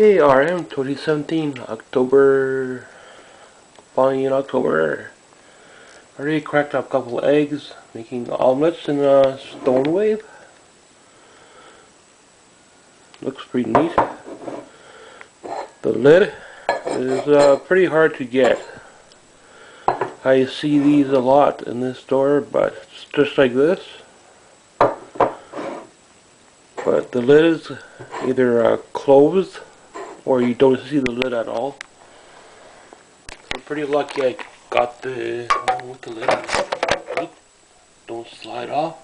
Okay, RM 2017, October, falling in October. Already cracked up a couple eggs, making omelets in a stownwave. Looks pretty neat. The lid is pretty hard to get. I see these a lot in this store, but it's just like this. But the lid is either closed or you don't see the lid at all. So I'm pretty lucky I got the one with the lid. Oop, don't slide off.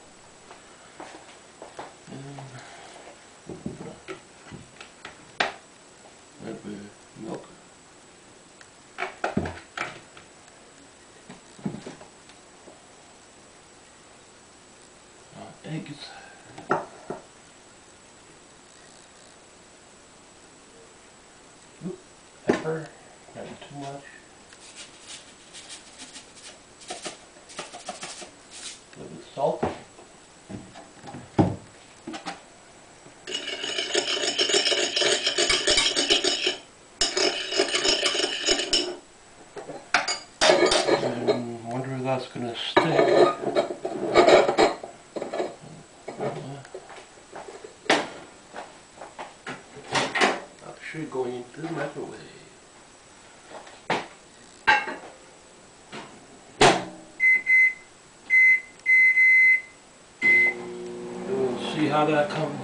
Milk. Eggs. Oop, pepper, not too much. A little bit of salt. And wonder if that's gonna stick. Actually going into the microwave. We'll see how that comes.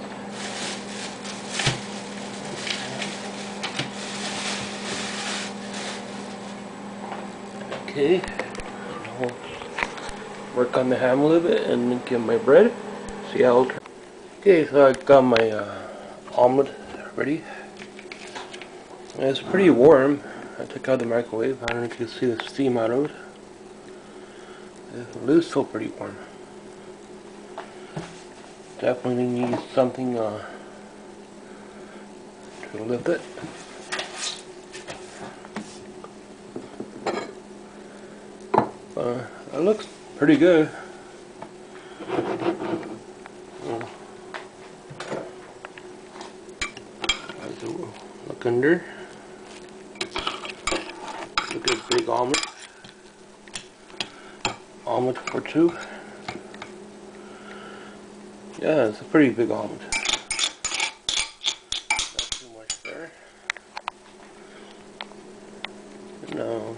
Okay, I'll work on the ham a little bit and get my bread. See how it'll turn. Okay, so I got my omelet ready. It's pretty warm. I took out the microwave. I don't know if you can see the steam out of it. It is still pretty warm. Definitely need something to lift it. That looks pretty good. Look under. Look at big omelet. Omelet for two. Yeah, it's a pretty big omelet. Not too much there. No.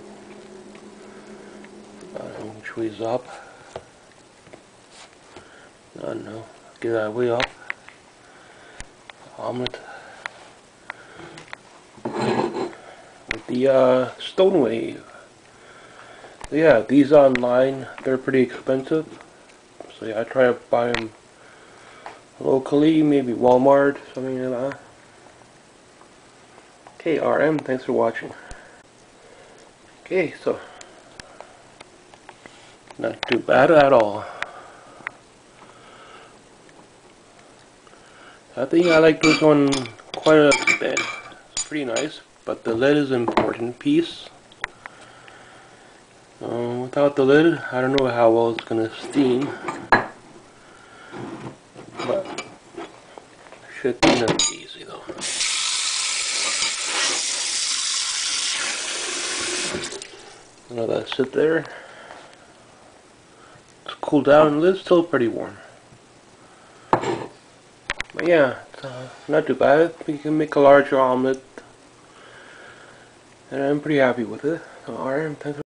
I don't know which way's up. I don't know. Get that way up. Omelet. With the stownwave. So yeah, these online, they're pretty expensive. So yeah, I try to buy them locally, maybe Walmart, something like that. Okay, RM, thanks for watching. Okay, so not too bad at all. I think I like this one quite a bit. It's pretty nice, but the lid is an important piece. Without the lid, I don't know how well it's gonna steam, but it should be nice easy though. Let that sit there. It's cooled down. The lid's still pretty warm. But yeah, it's not too bad. We can make a larger omelet, and I'm pretty happy with it. So, alright, thanks.